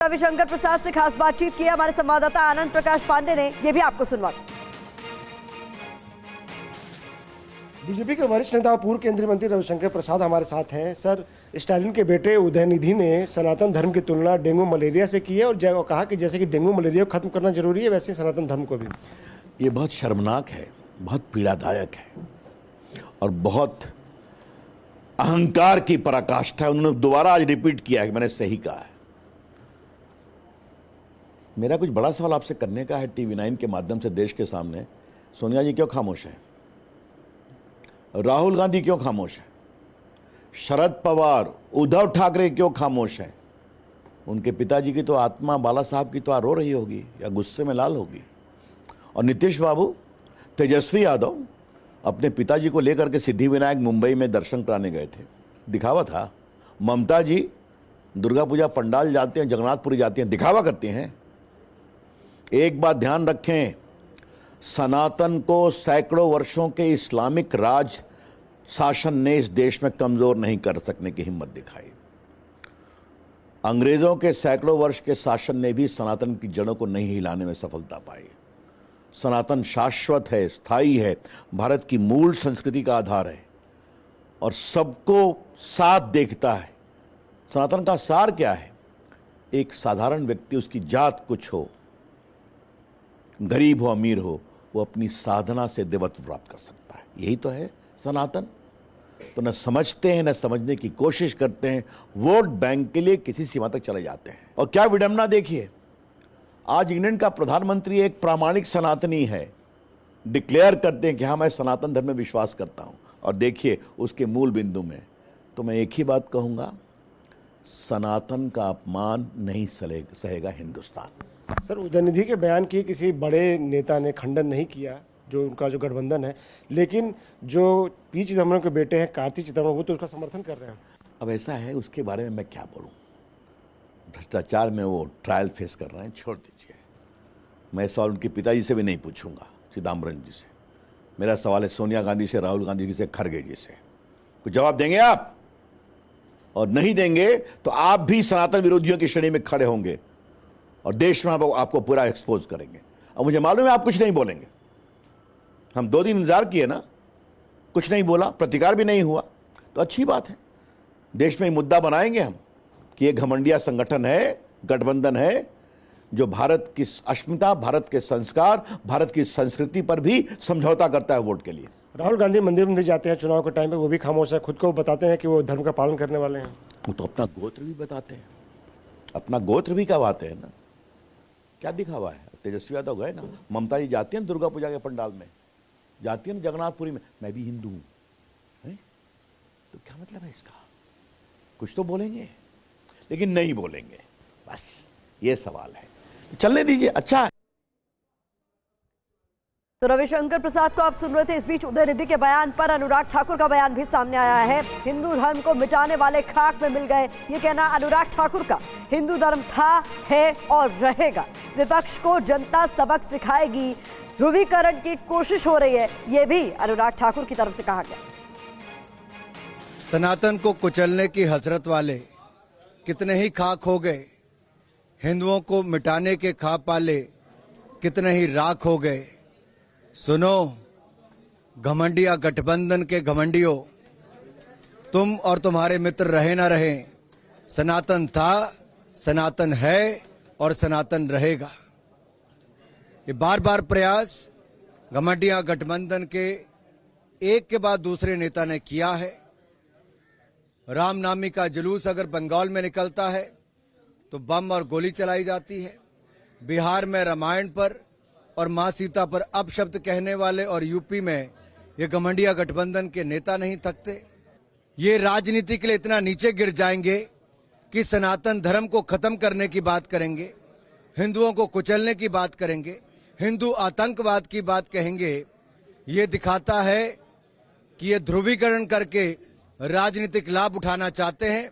रविशंकर प्रसाद से खास बातचीत की हमारे संवाददाता आनंद प्रकाश पांडे ने, ये भी आपको सुनवा। बीजेपी के वरिष्ठ नेता और पूर्व केंद्रीय मंत्री रविशंकर प्रसाद हमारे साथ हैं। सर, स्टालिन के बेटे उदयनिधि ने सनातन धर्म की तुलना डेंगू मलेरिया से की है और कहा कि जैसे कि डेंगू मलेरिया को खत्म करना जरूरी है, वैसे सनातन धर्म को भी। ये बहुत शर्मनाक है, बहुत पीड़ादायक है और बहुत अहंकार की पराकाष्ठा है। उन्होंने दोबारा आज रिपीट किया है कि मैंने सही कहा है। मेरा कुछ बड़ा सवाल आपसे करने का है टीवी 9 के माध्यम से देश के सामने। सोनिया जी क्यों खामोश है? राहुल गांधी क्यों खामोश है? शरद पवार, उद्धव ठाकरे क्यों खामोश हैं? उनके पिताजी की तो आत्मा, बाला साहब की तो रो रही होगी या गुस्से में लाल होगी। और नीतीश बाबू, तेजस्वी यादव अपने पिताजी को लेकर के सिद्धिविनायक मुंबई में दर्शन कराने गए थे, दिखावा था। ममता जी दुर्गा पूजा पंडाल जाते हैं, जगन्नाथपुरी जाती हैं, दिखावा करती हैं। एक बात ध्यान रखें, सनातन को सैकड़ों वर्षों के इस्लामिक राज शासन ने इस देश में कमजोर नहीं कर सकने की हिम्मत दिखाई। अंग्रेजों के सैकड़ों वर्ष के शासन ने भी सनातन की जड़ों को नहीं हिलाने में सफलता पाई। सनातन शाश्वत है, स्थायी है, भारत की मूल संस्कृति का आधार है और सबको साथ देखता है। सनातन का सार क्या है? एक साधारण व्यक्ति, उसकी जात कुछ हो, गरीब हो अमीर हो, वो अपनी साधना से देवत्व प्राप्त कर सकता है। यही तो है सनातन। तो न समझते हैं, न समझने की कोशिश करते हैं, वोट बैंक के लिए किसी सीमा तक चले जाते हैं। और क्या विडंबना देखिए, आज इंग्लैंड का प्रधानमंत्री एक प्रामाणिक सनातनी है, डिक्लेयर करते हैं कि हाँ मैं सनातन धर्म में विश्वास करता हूं। और देखिए उसके मूल बिंदु में तो मैं एक ही बात कहूंगा, सनातन का अपमान नहीं सहेगा हिंदुस्तान। सर, उदयनिधि के बयान की किसी बड़े नेता ने खंडन नहीं किया, जो उनका जो गठबंधन है, लेकिन जो पी चिदम्बरम के बेटे हैं कार्ति चिदम्बरम, वो तो उसका समर्थन कर रहे हैं। अब ऐसा है, उसके बारे में मैं क्या बोलूं? भ्रष्टाचार में वो ट्रायल फेस कर रहे हैं, छोड़ दीजिए। मैं सवाल उनके पिताजी से भी नहीं पूछूंगा, चिदम्बरम जी से। मेरा सवाल है सोनिया गांधी से, राहुल गांधी जी से, खड़गे जी से। कुछ जवाब देंगे आप? और नहीं देंगे तो आप भी सनातन विरोधियों की श्रेणी में खड़े होंगे और देश में आपको पूरा एक्सपोज करेंगे। और मुझे मालूम है आप कुछ नहीं बोलेंगे। हम 2 दिन इंतजार किए ना, कुछ नहीं बोला, प्रतिकार भी नहीं हुआ, तो अच्छी बात है। देश में मुद्दा बनाएंगे हम कि ये घमंडिया संगठन है, गठबंधन है, जो भारत की अस्मिता, भारत के संस्कार, भारत की संस्कृति पर भी समझौता करता है वोट के लिए। राहुल गांधी मंदिर जाते हैं चुनाव के टाइम पे, वो भी खामोश है, खुद को बताते हैं कि वो धर्म का पालन करने वाले हैं। वो तो अपना गोत्र भी बताते हैं, अपना गोत्र भी कहवाते हैं ना। क्या दिखावा है? तेजस्वी यादव गए ना, ममता जी जाती हैं दुर्गा पूजा के पंडाल में, जाती है ना जगन्नाथपुरी में, मैं भी हिंदू हूं, तो क्या मतलब है इसका? कुछ तो बोलेंगे, लेकिन नहीं बोलेंगे, बस ये सवाल है। चलने दीजिए, अच्छा है। तो रविशंकर प्रसाद को आप सुन रहे थे। इस बीच उदयनिधि के बयान पर अनुराग ठाकुर का बयान भी सामने आया है। हिंदू धर्म को मिटाने वाले खाक में मिल गए, ये कहना अनुराग ठाकुर का। हिंदू धर्म था, है और रहेगा। विपक्ष को जनता सबक सिखाएगी, ध्रुवीकरण की कोशिश हो रही है, ये भी अनुराग ठाकुर की तरफ से कहा गया। सनातन को कुचलने की हसरत वाले कितने ही खाक हो गए, हिंदुओं को मिटाने के ख्वाब पाले कितने ही राख हो गए। सुनो घमंडिया गठबंधन के घमंडियों, तुम और तुम्हारे मित्र रहे ना रहे, सनातन था, सनातन है और सनातन रहेगा। ये बार बार प्रयास घमंडिया गठबंधन के एक के बाद दूसरे नेता ने किया है। रामनामी का जुलूस अगर बंगाल में निकलता है तो बम और गोली चलाई जाती है। बिहार में रामायण पर और मां सीता पर अपशब्द कहने वाले और यूपी में ये घमंडिया गठबंधन के नेता नहीं थकते। ये राजनीति के लिए इतना नीचे गिर जाएंगे कि सनातन धर्म को खत्म करने की बात करेंगे, हिंदुओं को कुचलने की बात करेंगे, हिंदू आतंकवाद की बात कहेंगे। ये दिखाता है कि ये ध्रुवीकरण करके राजनीतिक लाभ उठाना चाहते हैं।